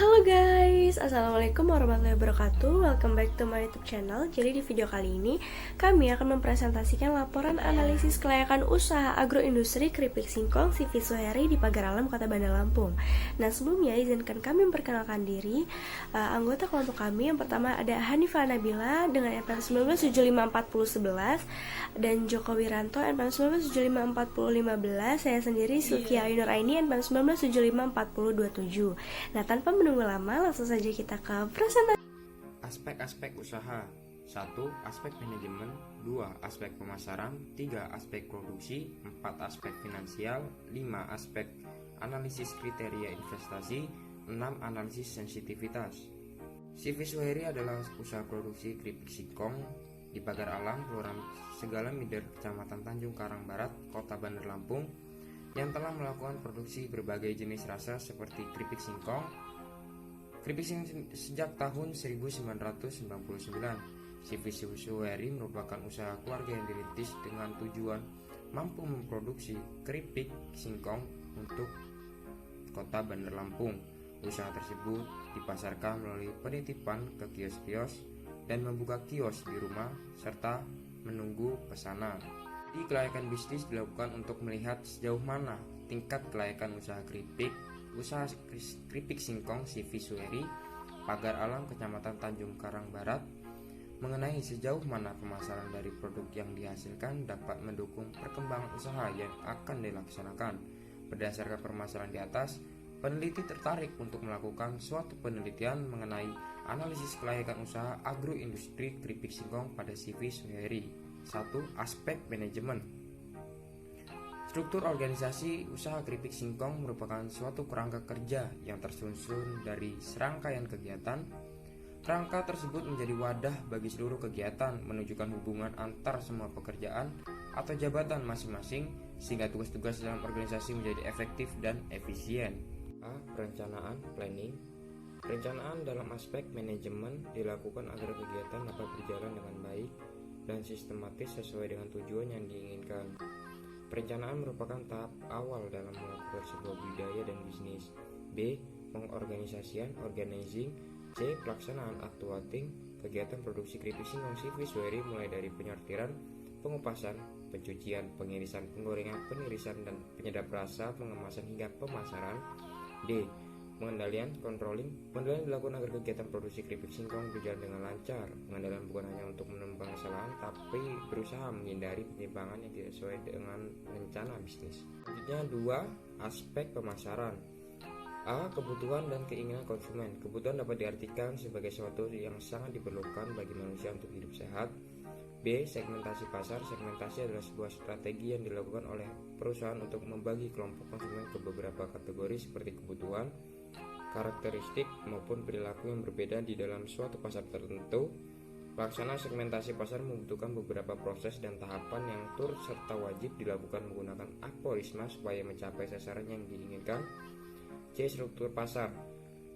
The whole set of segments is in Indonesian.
Halo guys, Assalamualaikum warahmatullahi wabarakatuh. Welcome back to my YouTube channel. Jadi di video kali ini kami akan mempresentasikan laporan analisis kelayakan usaha agroindustri keripik singkong CV Suheri di Pagar Alam, Kota Bandar Lampung. Nah, sebelumnya izinkan kami memperkenalkan diri. Anggota kelompok kami yang pertama ada Hanifah Nabila dengan NPM 19754011 dan Joko Wiranto NPM 19754015. Saya sendiri Sylvia Ainur Aini NPM 19754027. Nah, tanpa menunggu lama, langsung saja kita ke presentasi. Aspek-aspek usaha. 1. Aspek manajemen. 2. Aspek pemasaran. 3. Aspek produksi. 4. Aspek finansial. 5. Aspek analisis kriteria investasi. 6. Analisis sensitivitas. CV Suheri adalah usaha produksi keripik singkong di Pagar Alam, Kelurahan Segala Mider, Kecamatan Tanjung Karang Barat, Kota Bandar Lampung, yang telah melakukan produksi berbagai jenis rasa seperti keripik singkong sejak tahun 1999. CV Suheri merupakan usaha keluarga yang dirintis dengan tujuan mampu memproduksi keripik singkong untuk Kota Bandar Lampung. Usaha tersebut dipasarkan melalui penitipan ke kios-kios dan membuka kios di rumah serta menunggu pesanan. Di kelayakan bisnis dilakukan untuk melihat sejauh mana tingkat kelayakan usaha keripik singkong CV Suheri, Pagar Alam, Kecamatan Tanjung Karang Barat, mengenai sejauh mana pemasaran dari produk yang dihasilkan dapat mendukung perkembangan usaha yang akan dilaksanakan. Berdasarkan permasalahan di atas, peneliti tertarik untuk melakukan suatu penelitian mengenai analisis kelayakan usaha agroindustri keripik singkong pada CV Suheri. 1. Aspek manajemen. Struktur organisasi usaha keripik singkong merupakan suatu kerangka kerja yang tersusun dari serangkaian kegiatan. Kerangka tersebut menjadi wadah bagi seluruh kegiatan, menunjukkan hubungan antar semua pekerjaan atau jabatan masing-masing, sehingga tugas-tugas dalam organisasi menjadi efektif dan efisien. A. Perencanaan (planning). Perencanaan dalam aspek manajemen dilakukan agar kegiatan dapat berjalan dengan baik dan sistematis sesuai dengan tujuan yang diinginkan. Perencanaan merupakan tahap awal dalam melakukan sebuah budidaya dan bisnis. B. Pengorganisasian (organizing). C. Pelaksanaan (actuating). Kegiatan produksi keripik singkong CV Suheri mulai dari penyortiran, pengupasan, pencucian, pengirisan, penggorengan, penirisan, dan penyedap rasa, pengemasan hingga pemasaran. D. Pengendalian (controlling). Pengendalian dilakukan agar kegiatan produksi keripik singkong berjalan dengan lancar. Pengendalian bukan hanya untuk menemukan kesalahan, tapi berusaha menghindari penyimpangan yang tidak sesuai dengan rencana bisnis. Selanjutnya 2. Aspek pemasaran. A. Kebutuhan dan keinginan konsumen. Kebutuhan dapat diartikan sebagai sesuatu yang sangat diperlukan bagi manusia untuk hidup sehat. B. Segmentasi pasar. Segmentasi adalah sebuah strategi yang dilakukan oleh perusahaan untuk membagi kelompok konsumen ke beberapa kategori seperti kebutuhan, karakteristik, maupun perilaku yang berbeda di dalam suatu pasar tertentu. Pelaksanaan segmentasi pasar membutuhkan beberapa proses dan tahapan yang turut serta wajib dilakukan menggunakan algoritma supaya mencapai sasaran yang diinginkan. C. Struktur pasar.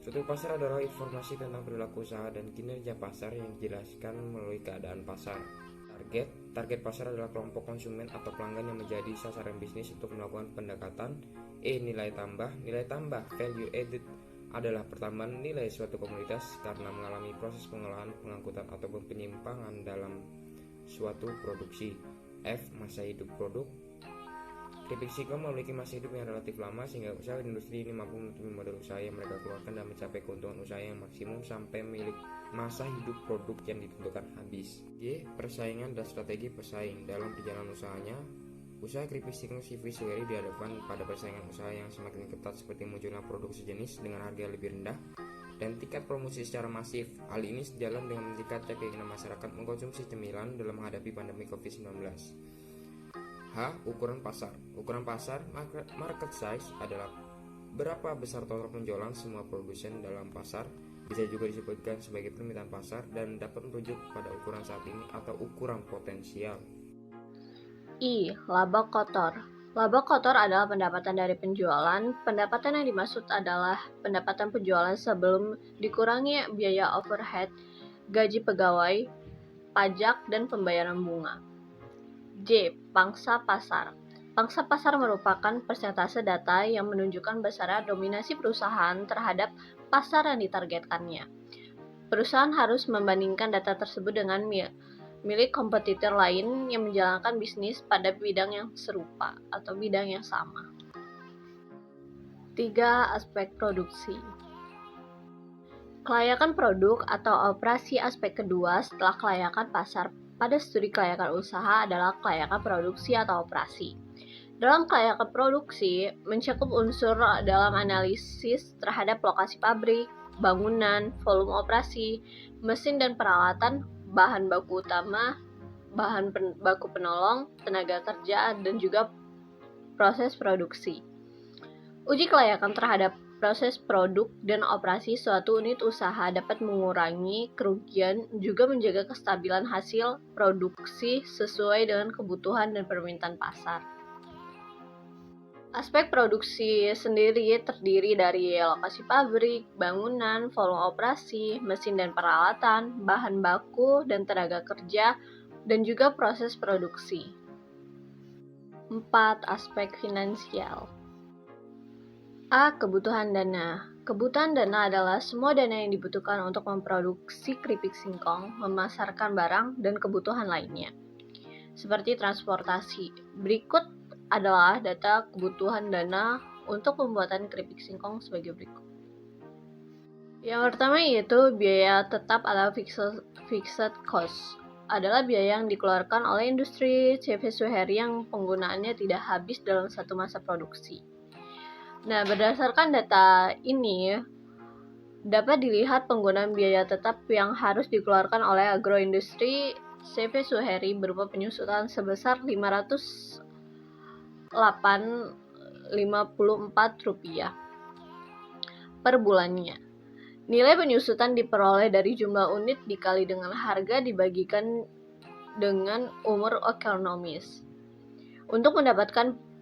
Struktur pasar adalah informasi tentang perilaku usaha dan kinerja pasar yang dijelaskan melalui keadaan pasar. Target pasar adalah kelompok konsumen atau pelanggan yang menjadi sasaran bisnis untuk melakukan pendekatan. E. Nilai tambah. Nilai tambah (value added) adalah pertambahan nilai suatu komoditas karena mengalami proses pengolahan, pengangkutan, ataupun penyimpangan dalam suatu produksi. F. Masa hidup produk. Keripik singkong memiliki masa hidup yang relatif lama sehingga usaha industri ini mampu menutupi modal usaha yang mereka keluarkan dan mencapai keuntungan usaha yang maksimum sampai milik masa hidup produk yang ditentukan habis. G. Persaingan dan strategi pesaing. Dalam perjalanan usahanya, usaha keripik singkong CV Suheri dihadapkan pada persaingan usaha yang semakin ketat seperti munculnya produk sejenis dengan harga lebih rendah dan tingkat promosi secara masif. Hal ini sejalan dengan meningkatnya keinginan masyarakat mengkonsumsi cemilan dalam menghadapi pandemi COVID-19. H. Ukuran pasar. Ukuran pasar (market size) adalah berapa besar total penjualan semua produsen dalam pasar. Bisa juga disebutkan sebagai permintaan pasar dan dapat merujuk pada ukuran saat ini atau ukuran potensial. I. Laba kotor. Laba kotor adalah pendapatan dari penjualan. Pendapatan yang dimaksud adalah pendapatan penjualan sebelum dikurangi biaya overhead, gaji pegawai, pajak, dan pembayaran bunga. J. Pangsa pasar. Pangsa pasar merupakan persentase data yang menunjukkan besarnya dominasi perusahaan terhadap pasar yang ditargetkannya. Perusahaan harus membandingkan data tersebut dengan milik kompetitor lain yang menjalankan bisnis pada bidang yang serupa atau bidang yang sama. 3. Aspek produksi. Kelayakan produk atau operasi aspek kedua setelah kelayakan pasar pada studi kelayakan usaha adalah kelayakan produksi atau operasi. Dalam kelayakan produksi, mencakup unsur dalam analisis terhadap lokasi pabrik, bangunan, volume operasi, mesin dan peralatan, bahan baku utama, bahan baku penolong, tenaga kerja, dan juga proses produksi. Uji kelayakan terhadap proses produk dan operasi suatu unit usaha dapat mengurangi kerugian, juga menjaga kestabilan hasil produksi sesuai dengan kebutuhan dan permintaan pasar. Aspek produksi sendiri terdiri dari lokasi pabrik, bangunan, volume operasi, mesin dan peralatan, bahan baku dan tenaga kerja, dan juga proses produksi. 4. Aspek finansial. A. Kebutuhan dana. Kebutuhan dana adalah semua dana yang dibutuhkan untuk memproduksi keripik singkong, memasarkan barang, dan kebutuhan lainnya, seperti transportasi. Berikut adalah data kebutuhan dana untuk pembuatan keripik singkong sebagai berikut. Yang pertama yaitu biaya tetap atau fixed cost. Adalah biaya yang dikeluarkan oleh industri CV Suheri yang penggunaannya tidak habis dalam satu masa produksi. Nah, berdasarkan data ini, dapat dilihat penggunaan biaya tetap yang harus dikeluarkan oleh agroindustri CV Suheri berupa penyusutan sebesar Rp508,54 per bulannya. Nilai penyusutan diperoleh dari jumlah unit dikali dengan harga dibagikan dengan umur ekonomis. Untuk mendapatkan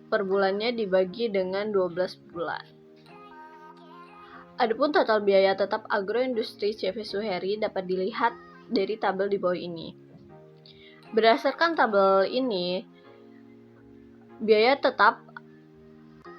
per bulannya dibagi dengan 12 bulan. Adapun total biaya tetap agroindustri CV Suheri dapat dilihat dari tabel di bawah ini. Berdasarkan tabel ini, biaya tetap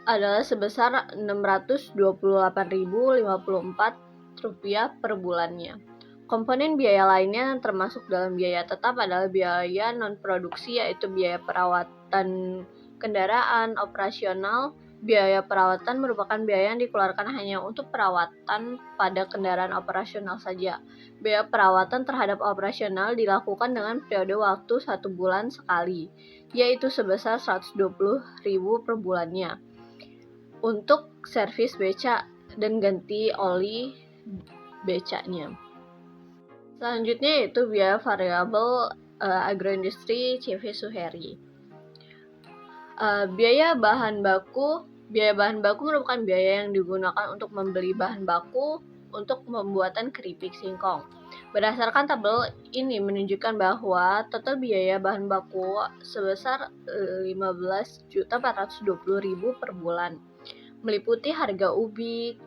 adalah sebesar Rp628.054 per bulannya. Komponen biaya lainnya yang termasuk dalam biaya tetap adalah biaya non-produksi, yaitu biaya perawatan kendaraan operasional. Biaya perawatan merupakan biaya yang dikeluarkan hanya untuk perawatan pada kendaraan operasional saja. Biaya perawatan terhadap operasional dilakukan dengan periode waktu 1 bulan sekali, yaitu sebesar Rp120.000 per bulannya. Untuk servis beca dan ganti oli becanya. Selanjutnya yaitu biaya variabel agroindustri CV Suheri. Biaya bahan baku merupakan biaya yang digunakan untuk membeli bahan baku untuk pembuatan keripik singkong. Berdasarkan tabel ini menunjukkan bahwa total biaya bahan baku sebesar Rp15.420.000 per bulan, meliputi harga ubi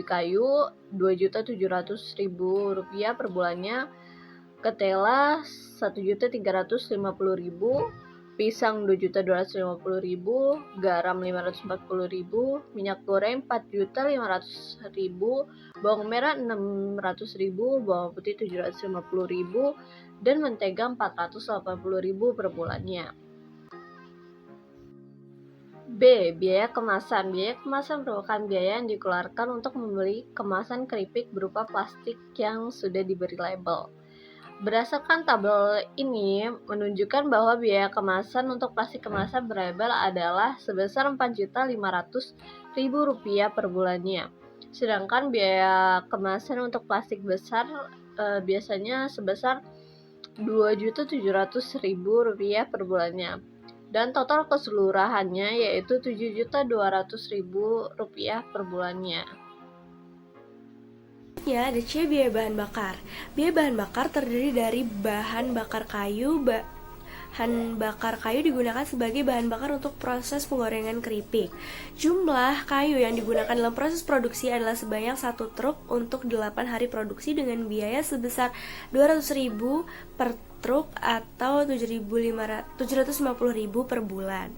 kayu Rp2.700.000 per bulannya, ketela Rp1.350.000, pisang Rp2.250.000, garam Rp540.000, minyak goreng Rp4.500.000, bawang merah Rp600.000, bawang putih Rp750.000, dan mentega Rp480.000 per bulannya. B. Biaya kemasan. Biaya kemasan merupakan biaya yang dikeluarkan untuk membeli kemasan keripik berupa plastik yang sudah diberi label. Berdasarkan tabel ini menunjukkan bahwa biaya kemasan untuk plastik kemasan berlabel adalah sebesar Rp4.500.000 per bulannya. Sedangkan biaya kemasan untuk plastik besar biasanya sebesar Rp2.700.000 per bulannya. Dan total keseluruhannya yaitu Rp7.200.000 per bulannya. Ada C, biaya bahan bakar. Biaya bahan bakar terdiri dari bahan bakar kayu. Bahan bakar kayu digunakan sebagai bahan bakar untuk proses penggorengan keripik. Jumlah kayu yang digunakan dalam proses produksi adalah sebanyak 1 truk untuk 8 hari produksi dengan biaya sebesar Rp200.000 per truk atau 750.000 per bulan.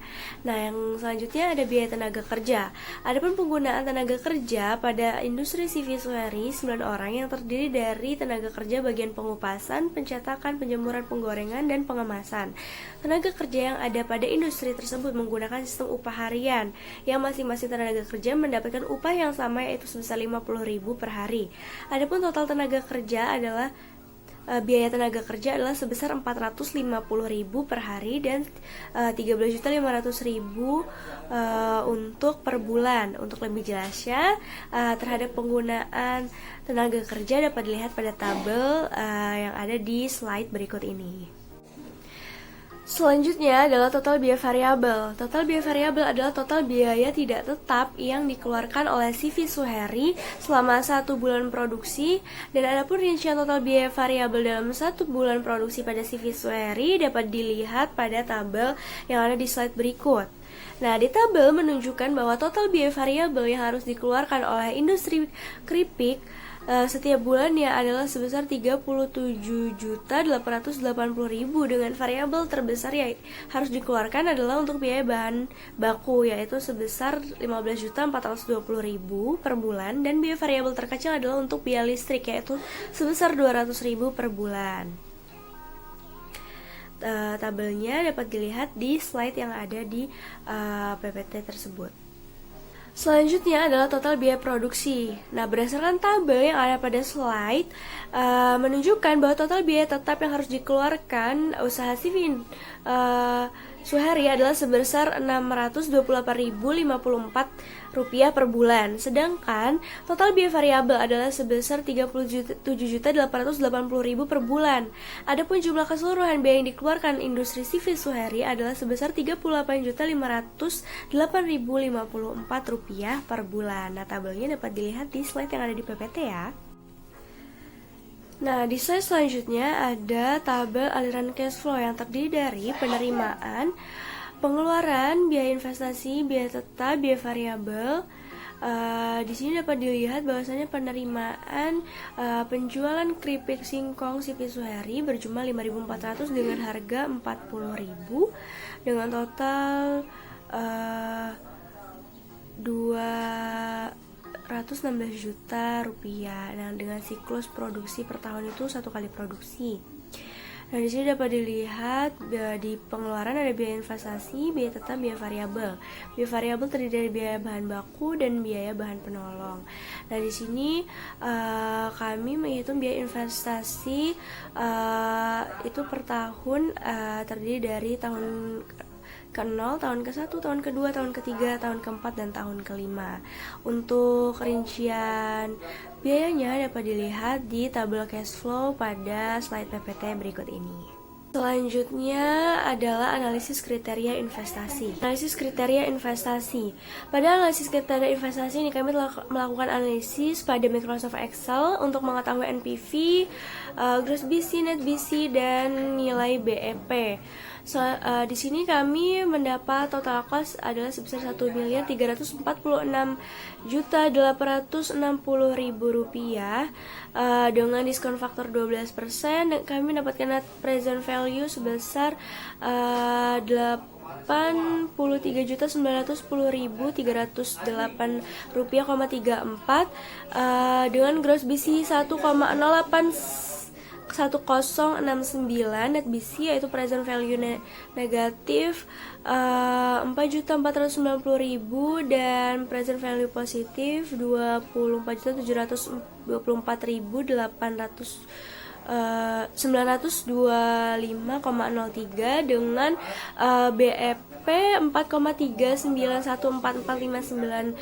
Nah, yang selanjutnya ada biaya tenaga kerja. Adapun penggunaan tenaga kerja pada industri CV Suheri 9 orang yang terdiri dari tenaga kerja bagian pengupasan, pencetakan, penjemuran, penggorengan, dan pengemasan. Tenaga kerja yang ada pada industri tersebut menggunakan sistem upah harian, yang masing-masing tenaga kerja mendapatkan upah yang sama, yaitu sebesar 50.000 per hari. Adapun total tenaga kerja adalah biaya tenaga kerja adalah sebesar 450.000 per hari dan 13.500.000 untuk per bulan. Untuk lebih jelasnya terhadap penggunaan tenaga kerja dapat dilihat pada tabel yang ada di slide berikut ini. Selanjutnya adalah total biaya variabel. Total biaya variabel adalah total biaya tidak tetap yang dikeluarkan oleh CV Suheri selama 1 bulan produksi, dan adapun rincian total biaya variabel dalam 1 bulan produksi pada CV Suheri dapat dilihat pada tabel yang ada di slide berikut. Nah, di tabel menunjukkan bahwa total biaya variabel yang harus dikeluarkan oleh industri keripik setiap bulannya adalah sebesar 37.880.000, dengan variabel terbesar yang harus dikeluarkan adalah untuk biaya bahan baku, yaitu sebesar 15.420.000 per bulan, dan biaya variabel terkecil adalah untuk biaya listrik, yaitu sebesar 200.000 per bulan. Tabelnya dapat dilihat di slide yang ada di PPT tersebut. Selanjutnya adalah total biaya produksi. Nah, berdasarkan tabel yang ada pada slide menunjukkan bahwa total biaya tetap yang harus dikeluarkan usaha CV Suheri adalah sebesar Rp628.054 per bulan. Sedangkan total biaya variabel adalah sebesar Rp37.880.000 per bulan. Adapun jumlah keseluruhan biaya yang dikeluarkan industri CV Suheri adalah sebesar Rp38.508.054 per bulan. Nah, tabelnya dapat dilihat di slide yang ada di PPT ya. Nah, di slide selanjutnya ada tabel aliran cash flow yang terdiri dari penerimaan, pengeluaran, biaya investasi, biaya tetap, biaya variabel. Di sini dapat dilihat bahwasanya penerimaan penjualan keripik singkong CV Suheri berjumlah 5.400 dengan harga 40.000 dengan total 216 juta rupiah. Nah, dengan siklus produksi per tahun itu 1 kali produksi. Nah, di sini dapat dilihat di pengeluaran ada biaya investasi, biaya tetap, biaya variabel. Biaya variabel terdiri dari biaya bahan baku dan biaya bahan penolong. Nah, di sini kami menghitung biaya investasi itu per tahun terdiri dari tahun ke-0, tahun ke-1, tahun ke-2, tahun ke-3, tahun ke-4, dan tahun ke-5. Untuk rincian biayanya dapat dilihat di tabel cash flow pada slide PPT berikut ini. Selanjutnya adalah analisis kriteria investasi. Analisis kriteria investasi. Pada analisis kriteria investasi ini kami telah melakukan analisis pada Microsoft Excel untuk mengetahui NPV, gross BC, net BC, dan nilai BEP. Di sini kami mendapat total cost adalah sebesar Rp1.346.860.000 dengan diskon faktor 12%, dan kami mendapatkan net present value sebesar Rp89.910.308,34 dengan gross BC 1,1069, net BC yaitu present value negatif 4.490.000 dan present value positif 24.724.925,03 dengan BEP 4,3914459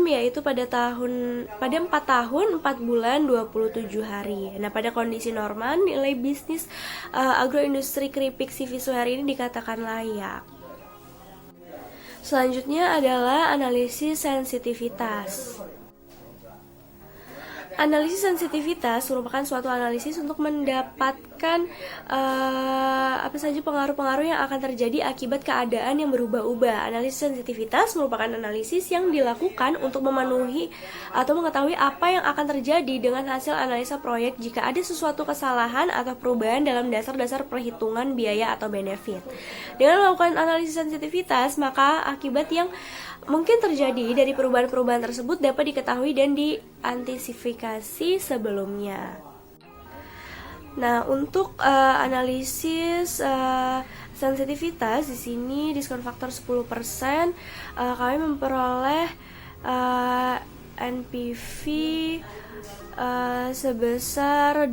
yaitu pada 4 tahun 4 bulan 27 hari. Nah, pada kondisi normal nilai bisnis agroindustri keripik CV Suheri ini dikatakan layak. Selanjutnya adalah analisis sensitivitas. Analisis sensitivitas merupakan suatu analisis untuk mendapatkan apa saja pengaruh-pengaruh yang akan terjadi akibat keadaan yang berubah-ubah. Analisis sensitivitas merupakan analisis yang dilakukan untuk memenuhi atau mengetahui apa yang akan terjadi dengan hasil analisa proyek jika ada sesuatu kesalahan atau perubahan dalam dasar-dasar perhitungan biaya atau benefit. Dengan melakukan analisis sensitivitas, maka akibat yang mungkin terjadi dari perubahan-perubahan tersebut dapat diketahui dan diantisipasi sebelumnya. Nah, untuk analisis sensitivitas di sini diskon faktor 10%, kami memperoleh NPV sebesar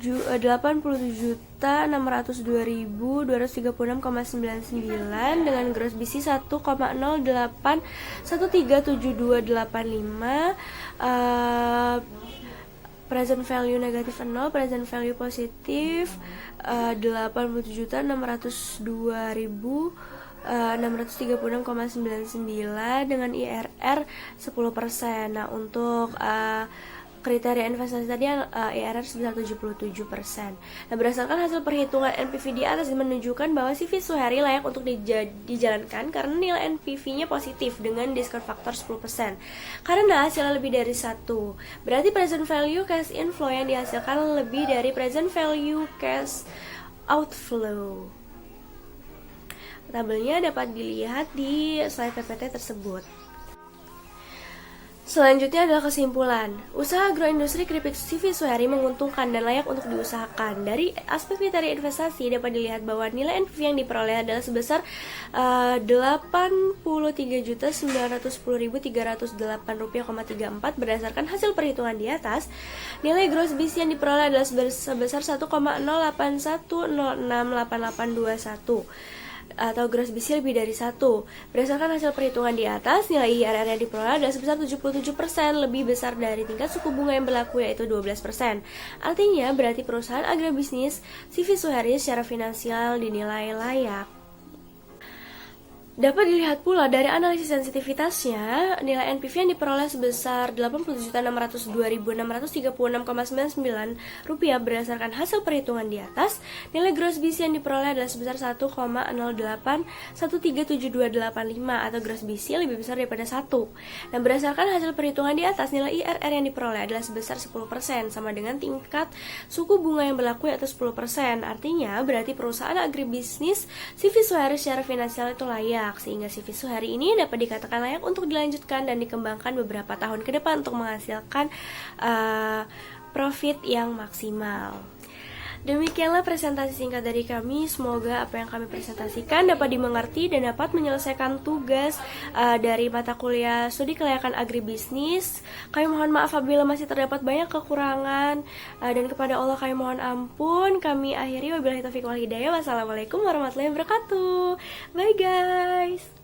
87.602.236,99 dengan gross BC 1,08137285, present value negatif 0, present value positif 87.602.636,99 dengan IRR 10%. Nah, untuk kriteria investasi tadi IRR sebesar 77%. Nah, berdasarkan hasil perhitungan NPV di atas menunjukkan bahwa CV Suheri layak untuk dijalankan karena nilai NPV-nya positif dengan diskon faktor 10%. Karena hasilnya lebih dari 1. Berarti present value cash inflow yang dihasilkan lebih dari present value cash outflow. Tabelnya dapat dilihat di slide PPT tersebut. Selanjutnya adalah kesimpulan. Usaha agroindustri keripik CV Suheri menguntungkan dan layak untuk diusahakan. Dari aspek kriteria investasi dapat dilihat bahwa nilai NPV yang diperoleh adalah sebesar Rp83.910.308,34 berdasarkan hasil perhitungan di atas. Nilai gross BC yang diperoleh adalah sebesar 1,08168821 atau gross BC lebih dari 1. Berdasarkan hasil perhitungan di atas, nilai IRR yang diperoleh adalah sebesar 77%, lebih besar dari tingkat suku bunga yang berlaku yaitu 12%. Artinya, berarti perusahaan agribisnis CV Suheri secara finansial dinilai layak. Dapat dilihat pula dari analisis sensitivitasnya, nilai NPV yang diperoleh sebesar Rp87.602.636,99 berdasarkan hasil perhitungan di atas. Nilai gross BC yang diperoleh adalah sebesar 1,08137285 atau gross BC lebih besar daripada 1. Dan berdasarkan hasil perhitungan di atas, nilai IRR yang diperoleh adalah sebesar 10%, sama dengan tingkat suku bunga yang berlaku yaitu 10%. Artinya, berarti perusahaan agribisnis CV Suheri secara finansial itu layak, sehingga CV Suheri ini dapat dikatakan layak untuk dilanjutkan dan dikembangkan beberapa tahun ke depan untuk menghasilkan profit yang maksimal. Demikianlah presentasi singkat dari kami. Semoga apa yang kami presentasikan dapat dimengerti dan dapat menyelesaikan tugas dari mata kuliah studi kelayakan agribisnis. Kami mohon maaf apabila masih terdapat banyak kekurangan, dan kepada Allah kami mohon ampun. Kami akhiri wabillahi taufiq wal hidayah. Wassalamualaikum warahmatullahi wabarakatuh. Bye guys.